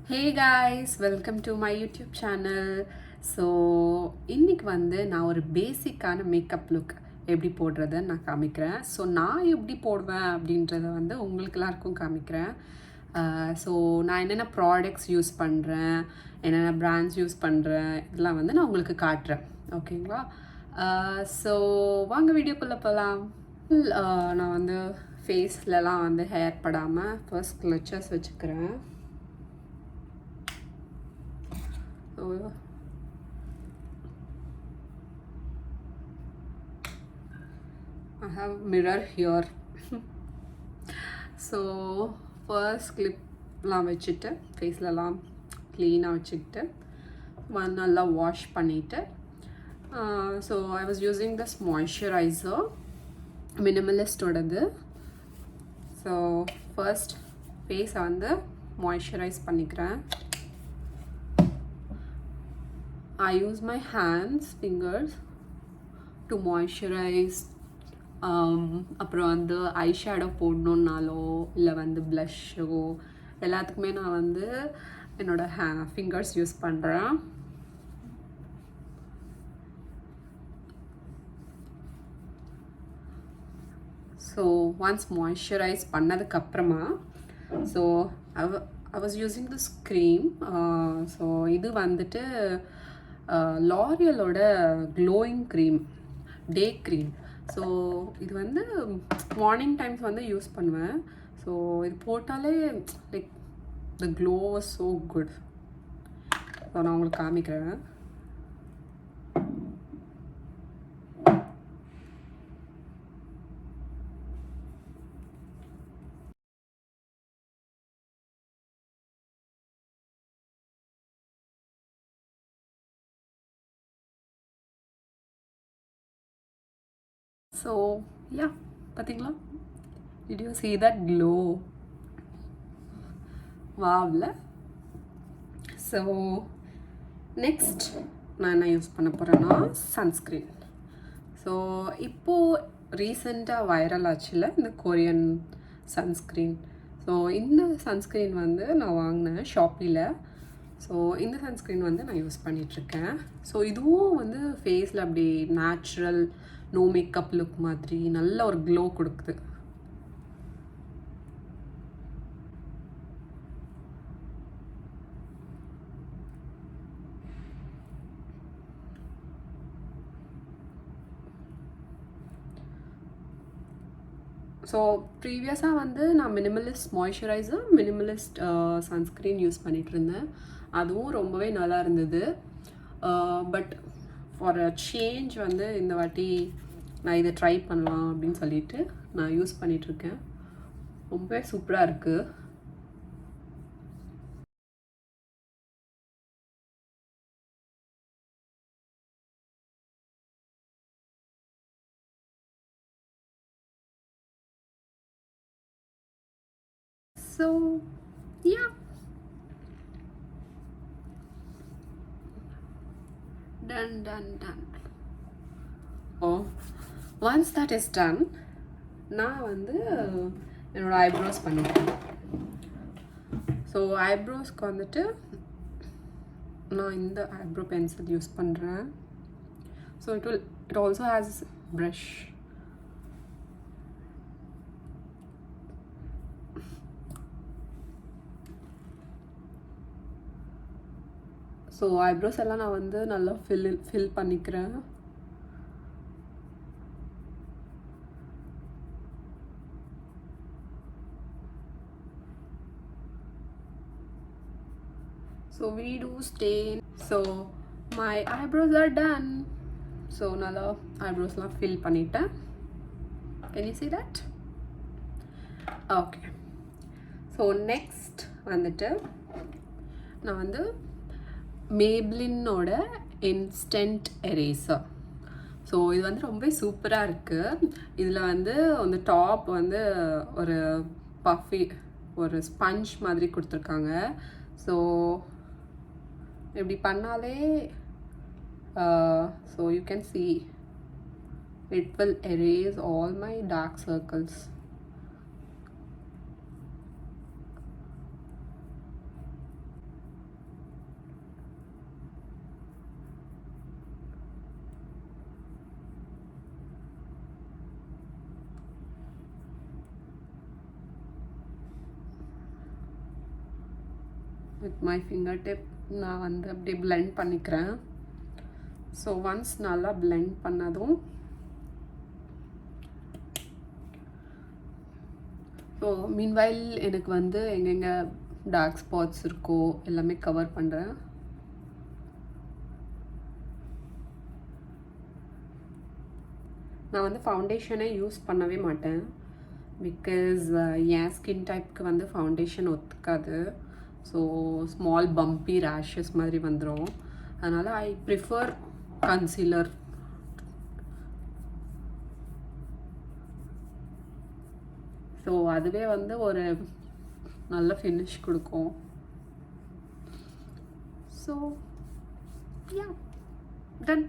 Hey guys, welcome to my YouTube channel. So இன்றைக்கி வந்து நான் ஒரு பேசிக்கான மேக்கப் லுக் எப்படி போடுறதுன்னு நான் காமிக்கிறேன். ஸோ நான் எப்படி போடுவேன் அப்படின்றத வந்து உங்களுக்கு எல்லாருக்கும் காமிக்கிறேன். ஸோ நான் என்னென்ன ப்ராடக்ட்ஸ் யூஸ் பண்ணுறேன், என்னென்ன பிராண்ட்ஸ் யூஸ் பண்ணுறேன், இதெல்லாம் வந்து நான் உங்களுக்கு காட்டுறேன். ஓகேங்களா? ஸோ வாங்க வீடியோக்குள்ளே போகலாம். நான் வந்து ஃபேஸ்லலாம் வந்து ஹேர் படாமல் ஃபர்ஸ்ட் கிளச்சர்ஸ் வச்சுக்கிறேன். So I have mirror here. So first clipலாம் வச்சுட்டு ஃபேஸ்லலாம் க்ளீனாக வச்சுக்கிட்டு நல்லா வாஷ் பண்ணிவிட்டு so I was using this moisturiser மினிமலிஸ்டோடது. ஸோ ஃபர்ஸ்ட் ஃபேஸை வந்து மாய்ஸ்சரைஸ் பண்ணிக்கிறேன். I use my fingers to moisturize. அப்புறம் வந்து ஐ ஷேடோ போடணுன்னாலோ இல்லை வந்து ப்ளஷ்ஷோ எல்லாத்துக்குமே நான் வந்து என்னோடய ஃபிங்கர்ஸ் யூஸ் பண்ணுறேன். ஸோ ஒன்ஸ் மாய்ஸ்சரைஸ் பண்ணதுக்கப்புறமா so I was using this cream. So இது வந்துட்டு லாரியலோட glowing cream, day cream. So இது வந்து மார்னிங் டைம்ஸ் வந்து யூஸ் பண்ணுவேன். ஸோ இது போட்டாலே like the glow was so good. So நான் உங்களுக்கு காமிக்கிறேன். ஸோ யா, பார்த்தீங்களா? Did you see that glow? வாவ்ல. ஸோ நெக்ஸ்ட் நான் என்ன யூஸ் பண்ண போகிறேன்னா சன்ஸ்க்ரீன். ஸோ இப்போது ரீசெண்டாக வைரல் ஆச்சுல இந்த கொரியன் சன்ஸ்க்ரீன். ஸோ இந்த சன்ஸ்க்ரீன் வந்து நான் வாங்கினேன் ஷாப்பியில். ஸோ இந்த சன்ஸ்க்ரீன் வந்து நான் யூஸ் பண்ணிகிட்ருக்கேன். ஸோ இதுவும் வந்து ஃபேஸில் அப்படி நேச்சுரல் நோ மேக்கப் லுக் மாதிரி நல்ல ஒரு க்ளோ கொடுக்குது. ஸோ ப்ரீவியஸாக வந்து நான் Minimalist moisturiser, Minimalist sunscreen use பண்ணிகிட்டு இருந்தேன். அதுவும் ரொம்பவே நல்லா இருந்தது. பட் ஃபார் அ சேஞ்ச் வந்து இந்த வாட்டி நான் இதை ட்ரை பண்ணலாம் அப்படின்னு சொல்லிட்டு நான் யூஸ் பண்ணிகிட்ருக்கேன். ரொம்பவே சூப்பராக இருக்குது. So yeah, done. Oh, once that is done, நான் வந்து என்னோடய ஐப்ரோஸ் பண்ணிட்டேன். ஸோ ஐப்ரோஸ்க்கு வந்துட்டு நான் இந்த ஐப்ரோ பென்சில் யூஸ் பண்ணுறேன். So it also has brush. So eyebrows எல்லாம் நான் வந்து நல்லா ஃபில் பண்ணிக்கிறேன். So we do stain. So my eyebrows are done. So நல்லா ஐப்ரோஸ்லாம் ஃபில் பண்ணிட்டேன். Can you see that? Okay. So next வந்துட்டு நான் வந்து மேப்ளினோட இன்ஸ்டன்ட் எரேசர். ஸோ இது வந்து ரொம்ப சூப்பராக இருக்குது. இதில் வந்து அந்த டாப் வந்து ஒரு பஃபி ஒரு ஸ்பஞ்ச் மாதிரி கொடுத்துருக்காங்க. ஸோ இப்படி பண்ணாலே so you can see it will erase all my dark circles. With my finger tip நான் வந்து அப்படியே blend பண்ணிக்கிறேன். ஸோ ஒன்ஸ் நல்லா blend பண்ணதும் ஸோ மீன்வைல் எனக்கு வந்து எங்கெங்கே டார்க் ஸ்பாட்ஸ் இருக்கோ எல்லாமே கவர் பண்ணுறேன். நான் வந்து ஃபவுண்டேஷனே யூஸ் பண்ணவே மாட்டேன். பிகாஸ் என் ஸ்கின் டைப்க்கு வந்து ஃபவுண்டேஷன் ஒத்துக்காது. ஸோ ஸ்மால் பம்பி ரேஷஸ் மாதிரி வந்துடும். அதனால் ஐ ப்ரிஃபர் கன்சீலர். ஸோ அதுவே வந்து ஒரு நல்ல ஃபினிஷ் கொடுக்கும். So yeah done.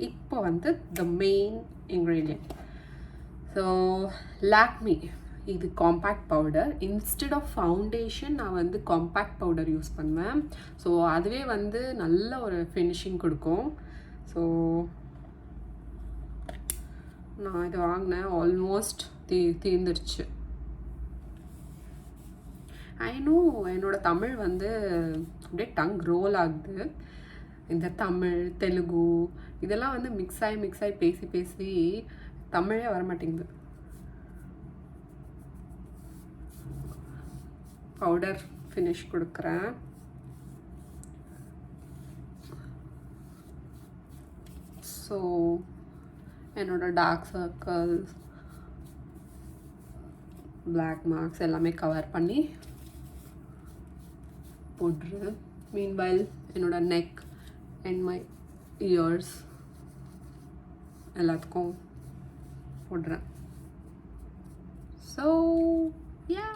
இப்போ வந்து the main ingredient. So Lakme இது compact powder. Instead of foundation நான் வந்து காம்பேக்ட் பவுடர் யூஸ் பண்ணுவேன். ஸோ அதுவே வந்து நல்ல ஒரு ஃபினிஷிங் கொடுக்கும். ஸோ நான் இது வாங்கினேன், ஆல்மோஸ்ட் தீர்ந்துருச்சு. ஐநோ என்னோட தமிழ் வந்து அப்படியே டங் ரோல் ஆகுது. இந்த தமிழ் தெலுங்கு இதெல்லாம் வந்து மிக்ஸ் ஆகி பேசி பேசி தமிழே வரமாட்டேங்குது. பவுடர் ஃபினிஷ் கொடுக்குறேன். ஸோ என்னோட டார்க் சர்க்கிள்ஸ் பிளாக் மார்க்ஸ் எல்லாமே கவர் பண்ணி போடுறேன். மீன்வைல் என்னோட நெக் அண்ட் மை இயர்ஸ் எல்லாத்துக்கும் போடுறேன். So yeah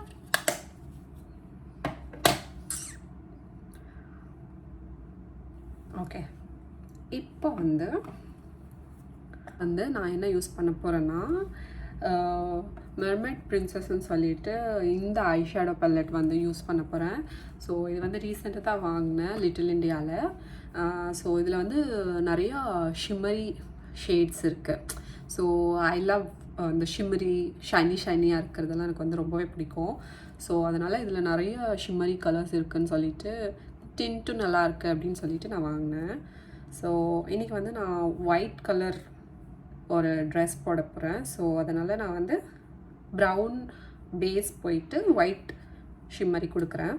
okay. இப்போ வந்து நான் என்ன யூஸ் பண்ண போகிறேன்னா மெர்மைட் பிரின்சஸ்ன்னு சொல்லிட்டு இந்த ஐஷேடோ பல்லட் வந்து யூஸ் பண்ண போகிறேன். ஸோ இது வந்து ரீசெண்டாக தான் வாங்கினேன் லிட்டில் இண்டியாவில். ஸோ இதில் வந்து நிறையா ஷிம்மரி ஷேட்ஸ் இருக்குது. ஸோ ஐ லவ் இந்த ஷைனியாக இருக்கிறதெல்லாம் எனக்கு வந்து ரொம்பவே பிடிக்கும். ஸோ அதனால் இதில் நிறைய ஷிம்மரி கலர்ஸ் இருக்குதுன்னு சொல்லிட்டு டின்ட்டும் நல்லா இருக்குது அப்படின்னு சொல்லிட்டு நான் வாங்கினேன். ஸோ இன்றைக்கி வந்து நான் ஒயிட் கலர் ஒரு ட்ரெஸ் போட போகிறேன். ஸோ அதனால் நான் வந்து ப்ரௌன் பேஸ் போயிட்டு ஒயிட் ஷிம்மரி கொடுக்குறேன்.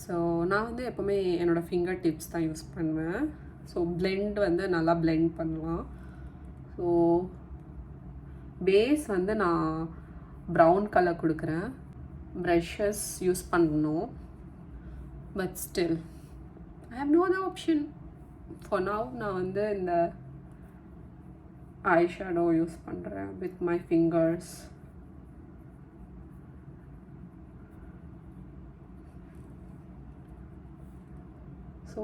ஸோ நான் வந்து எப்போவுமே என்னோடய ஃபிங்கர் டிப்ஸ் தான் யூஸ் பண்ணுவேன். ஸோ பிளெண்ட் வந்து நல்லா பிளெண்ட் பண்ணலாம். ஸோ பேஸ் வந்து நான் ப்ரௌன் கலர் கொடுக்குறேன். ப்ரஷஸ் யூஸ் பண்ணணும். But still I have no other option. For now நான் வந்து இந்த ஐஷேடோ யூஸ் பண்ணுறேன் with my fingers. So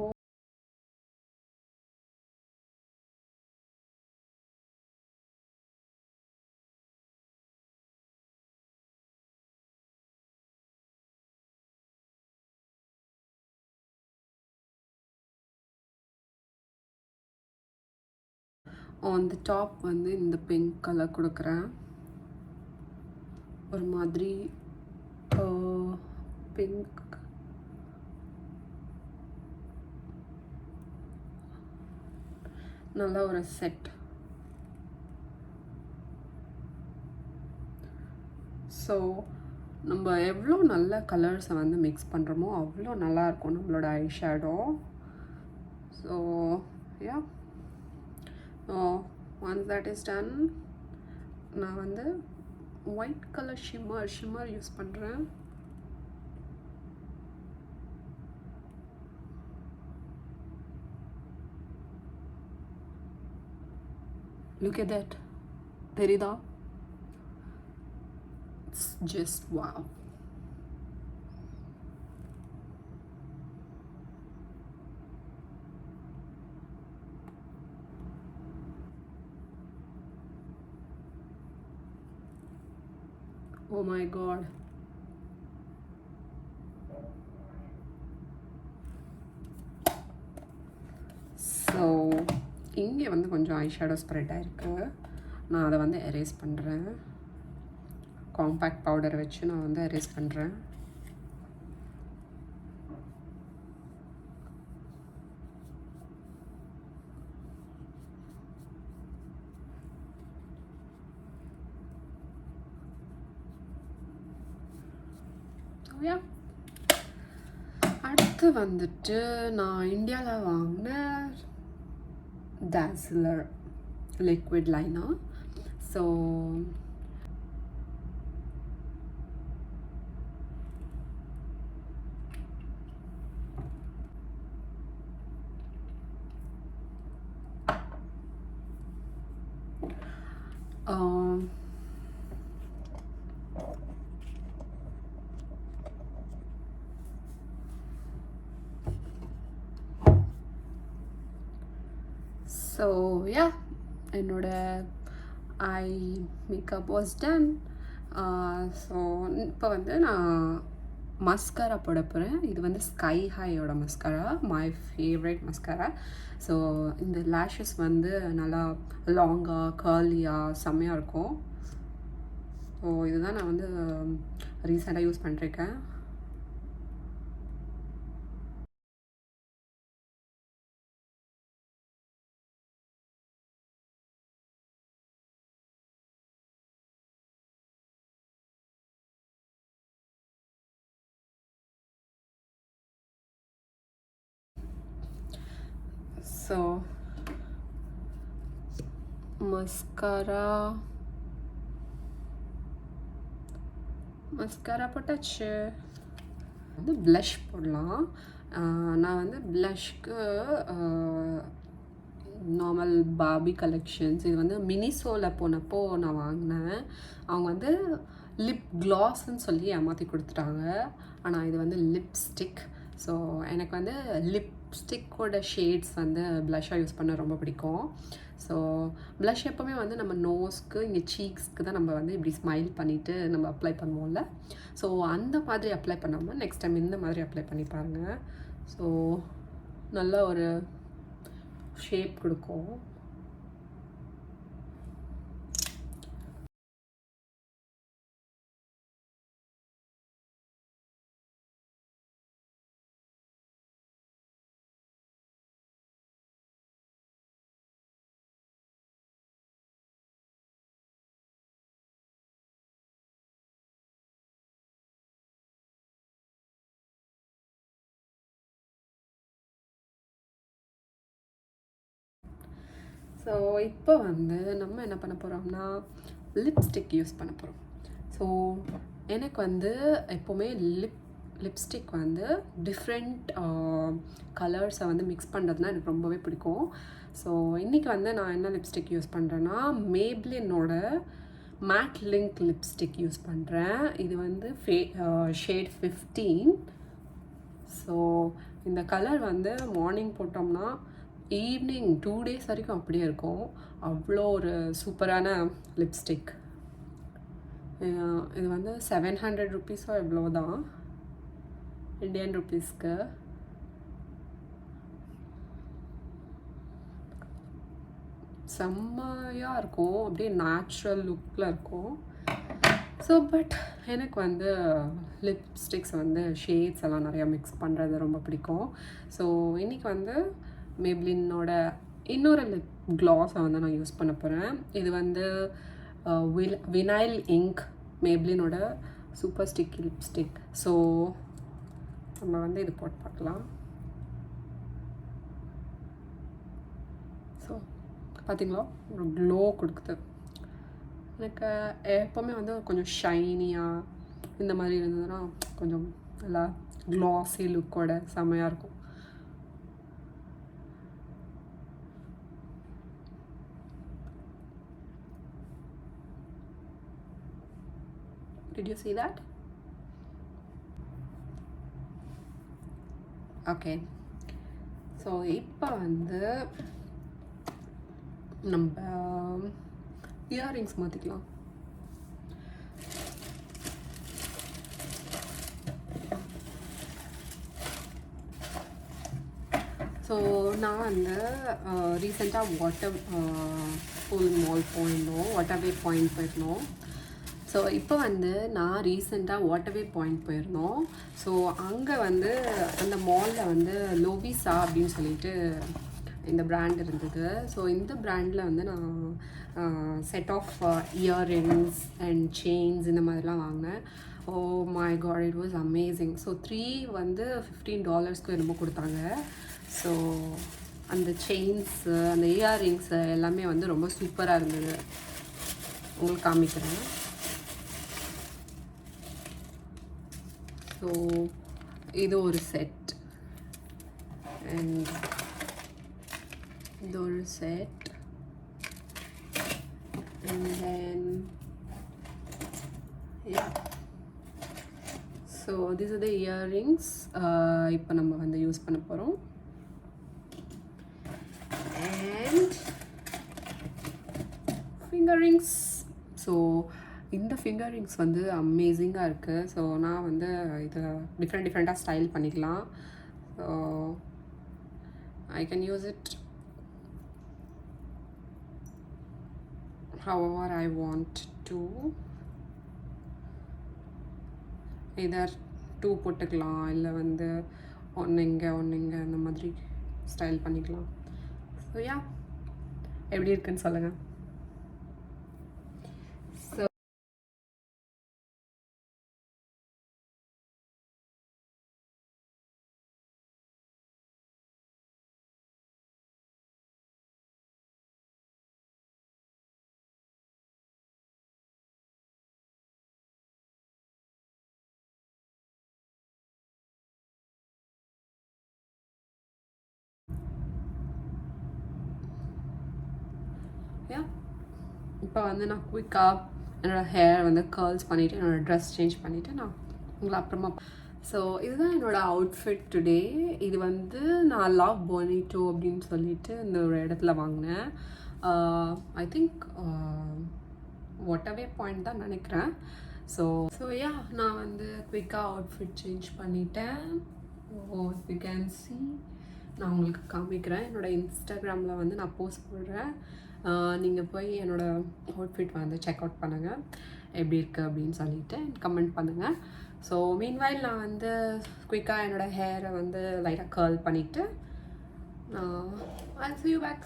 on the top வந்து இந்த பிங்க் கலர் கொடுக்குறேன். ஒரு மாதிரி பிங்க் நல்ல ஒரு செட். ஸோ நம்ம எவ்வளோ நல்ல கலர்ஸை வந்து மிக்ஸ் பண்ணுறோமோ அவ்வளோ நல்லாயிருக்கும் நம்மளோட eyeshadow. So yeah once that is done நான் வந்து ஒயிட் கலர் ஷிம்மர் யூஸ் பண்ணுறேன். look at that, தெரியுதா? it's just wow. oh my god. So இங்கே வந்து கொஞ்சம் ஐஷேடோ ஸ்ப்ரெட் ஆகிருக்கு. நான் அதை வந்து எரேஸ் பண்ணுறேன். காம்பேக்ட் பவுடரை வச்சு நான் வந்து அரேஸ் பண்ணுறேன். அடுத்து வந்துட்டு நான் இந்தியாவில் வாங்கின dazzler liquid liner. So so yeah என்னோட eye makeup was done. So இப்போ வந்து நான் மஸ்காரா போட போகிறேன். இது வந்து ஸ்கை ஹையோட mascara, my favourite mascara. So இந்த லேஷஸ் வந்து நல்லா லாங்காக கர்லியாக செம்மையாக இருக்கும். ஸோ இதுதான் நான் வந்து ரீசெண்டாக யூஸ் பண்ணிருக்கேன். ஸோ மஸ்காரா போட்டாச்சு. வந்து ப்ளஷ் போடலாம். நான் வந்து ப்ளஷ்க்கு நார்மல் பார்பி கலெக்ஷன்ஸ், இது வந்து மினிசோவில் போனப்போ நான் வாங்கினேன். அவங்க வந்து லிப் க்ளாஸ்ன்னு சொல்லி ஏமாற்றி கொடுத்துட்டாங்க. ஆனால் இது வந்து லிப்ஸ்டிக். ஸோ எனக்கு வந்து லிப்ஸ்டிக்கோட ஷேட்ஸ் வந்து ப்ளஷ்ஷாக யூஸ் பண்ண ரொம்ப பிடிக்கும். ஸோ ப்ளஷ் எப்போவுமே வந்து நம்ம நோஸ்க்கு இங்கே சீக்ஸ்க்கு தான் நம்ம வந்து இப்படி ஸ்மைல் பண்ணிவிட்டு நம்ம அப்ளை பண்ணுவோம்ல. ஸோ அந்த மாதிரி அப்ளை பண்ணாமல் நெக்ஸ்ட் டைம் இந்த மாதிரி அப்ளை பண்ணி பாருங்கள். ஸோ நல்ல ஒரு ஷேப் கொடுக்கும். ஸோ இப்போ வந்து நம்ம என்ன பண்ண போகிறோம்னா லிப்ஸ்டிக் யூஸ் பண்ண போகிறோம். ஸோ எனக்கு வந்து எப்போவுமே லிப்ஸ்டிக் வந்து டிஃப்ரெண்ட் கலர்ஸை வந்து மிக்ஸ் பண்ணுறதுனா எனக்கு ரொம்பவே பிடிக்கும். ஸோ இன்றைக்கி வந்து நான் என்ன லிப்ஸ்டிக் யூஸ் பண்ணுறேன்னா மேப்ளினோட மேட் லிங்க் லிப்ஸ்டிக் யூஸ் பண்ணுறேன். இது வந்து ஷேட் 15. ஸோ இந்த கலர் வந்து மார்னிங் போட்டோம்னா ஈவினிங் 2 days வரைக்கும் அப்படியே இருக்கும். அவ்வளோ ஒரு சூப்பரான லிப்ஸ்டிக். இது வந்து 700 rupees எவ்வளோ தான் இந்தியன் ருப்பீஸ்க்கு. செம்மையாக இருக்கும், அப்படியே நேச்சுரல் லுக்கில் இருக்கும். ஸோ பட் எனக்கு வந்து லிப்ஸ்டிக்ஸ் வந்து ஷேட்ஸ் எல்லாம் நிறையா மிக்ஸ் பண்ணுறது ரொம்ப பிடிக்கும். ஸோ இன்றைக்கி வந்து மேப்ளினோட இன்னொரு லிப் க்ளாஸை வந்து நான் யூஸ் பண்ண போகிறேன். இது வந்து வினைல் இங்க் மேப்ளினோட சூப்பர் ஸ்டிக்கி லிப்ஸ்டிக். ஸோ நம்ம வந்து இது போட்டு பார்க்கலாம். ஸோ பார்த்திங்களா ஒரு க்ளோ கொடுக்குது. எனக்கு எப்போவுமே வந்து கொஞ்சம் ஷைனியாக இந்த மாதிரி இருந்ததுன்னா கொஞ்சம் நல்லா க்ளாஸி லுக்கோட செம்மையாக இருக்கும். Did you see that? Okay. So இப்போ வந்து நம்ம இயரிங்ஸ் மாற்றிக்கலாம். ஸோ நான் வந்து ரீசெண்டாக வாட்டர் மால் போயிருந்தோம், வாட்டர்வே பாயிண்ட் போயிருந்தோம். ஸோ இப்போ வந்து நான் ரீசெண்டாக வாட்டர்வே பாயிண்ட் போயிருந்தோம். ஸோ அங்கே வந்து அந்த மாலில் வந்து லோவிசா அப்படின்னு சொல்லிட்டு இந்த பிராண்ட் இருந்தது. ஸோ இந்த பிராண்டில் வந்து நான் set of earrings and chains இந்த மாதிரிலாம் வாங்கினேன். Oh my God, it was amazing. So 3 வந்து $15 என்னமோ கொடுத்தாங்க. ஸோ அந்த செயின்ஸு, அந்த இயர்ரிங்ஸு எல்லாமே வந்து ரொம்ப சூப்பராக இருந்தது. உங்களுக்கு காமிக்கிறேன். ஸோ இது ஒரு செட் அண்ட் இது ஒரு set and then so this R the earrings. இப்போ நம்ம வந்து யூஸ் பண்ண போகிறோம். And finger rings. ஸோ இந்த ஃபிங்கர் ரிங்ஸ் வந்து அமேசிங்காக இருக்குது. ஸோ நான் வந்து இதை டிஃப்ரெண்ட்டாக ஸ்டைல் பண்ணிக்கலாம். So I can use it however I want to. இதர் 2 போட்டுக்கலாம், இல்லை வந்து ஒன்று இங்கே அந்த மாதிரி ஸ்டைல் பண்ணிக்கலாம். ஸோ யா, எப்படி இருக்குன்னு சொல்லுங்கள். இப்போ வந்து நான் குயிக்காக என்னோடய ஹேர் வந்து கர்ல்ஸ் பண்ணிவிட்டு என்னோடய ட்ரெஸ் சேஞ்ச் பண்ணிவிட்டு நான் உங்களை அப்புறமா. ஸோ இதுதான் என்னோடய அவுட்ஃபிட் டுடே. இது வந்து நான் லவ் போனிட்டோ அப்படின்னு சொல்லிட்டு இந்த ஒரு இடத்துல வாங்கினேன். ஐ திங்க் வாட்டர்வே பாயிண்ட் தான் நினைக்கிறேன். ஸோ யா, நான் வந்து குயிக்காக அவுட்ஃபிட் சேஞ்ச் பண்ணிட்டேன். யூ கேன் சி, நான் உங்களுக்கு காமிக்கிறேன். என்னோடய இன்ஸ்டாகிராமில் வந்து நான் போஸ்ட் போடுறேன். நீங்கள் போய் என்னோடய அவுட்ஃபிட் வந்து செக் அவுட் பண்ணுங்கள், எப்படி இருக்குது அப்படின்னு சொல்லிவிட்டு கமெண்ட் பண்ணுங்கள். ஸோ மீன்வைல் நான் வந்து குயிக்காக என்னோடய ஹேரை வந்து லைட்டாக கர்ல் பண்ணிவிட்டு I'll see you back.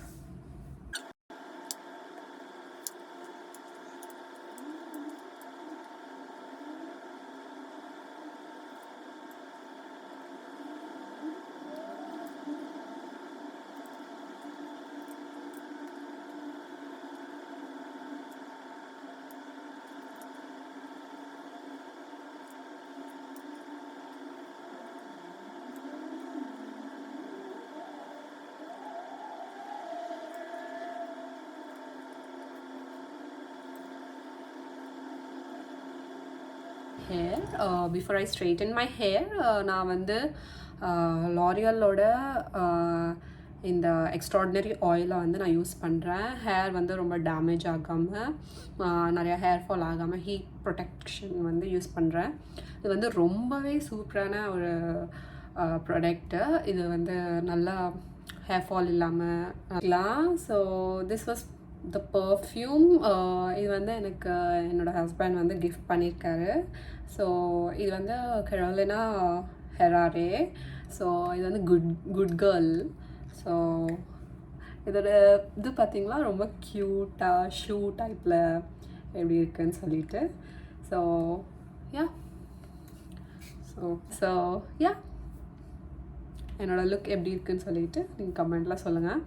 hair before I straighten my hair. நான் வந்து லாரியலோட இந்த எக்ஸ்ட்ராடினரி ஆயிலை வந்து நான் யூஸ் பண்ணுறேன். ஹேர் வந்து ரொம்ப டேமேஜ் ஆகாமல், நிறையா ஹேர் ஃபால் ஆகாமல் ஹீட் ப்ரொடெக்ஷன் வந்து யூஸ் பண்ணுறேன். இது வந்து ரொம்பவே சூப்பரான ஒரு ப்ராடக்ட்டு. இது வந்து நல்லா ஹேர் ஃபால் இல்லாமல். So this was the perfume. இது வந்து எனக்கு என்னோடய ஹஸ்பண்ட் வந்து கிஃப்ட் பண்ணியிருக்காரு. ஸோ இது வந்து கரோலினா ஹெராரே. ஸோ இது வந்து குட் கேர்ள். ஸோ இதோட இது பார்த்திங்களா, ரொம்ப க்யூட்டாக ஷூ டைப்பில் எப்படி இருக்குன்னு சொல்லிட்டு. ஸோ யா ஸோ யா, என்னோடய லுக் எப்படி இருக்குன்னு சொல்லிட்டு நீங்கள் கமெண்ட்டில் சொல்லுங்கள்.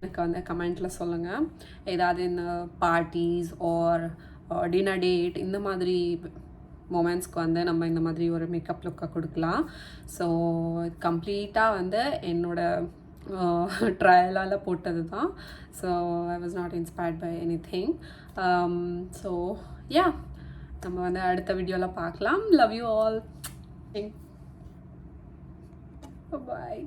எனக்கு வந்து கமெண்ட்டில் சொல்லுங்கள். ஏதாவது இந்த பார்ட்டிஸ் ஆர் டின்னர் டேட் இந்த மாதிரி மொமெண்ட்ஸ்க்கு வந்து நம்ம இந்த மாதிரி ஒரு மேக்கப் லுக்கை கொடுக்கலாம். ஸோ கம்ப்ளீட்டாக வந்து என்னோடய ட்ரையலால் போட்டது தான். So I was not inspired by anything. So yeah, நம்ம வந்து அடுத்த வீடியோவில் பார்க்கலாம். Love you all. பாய்.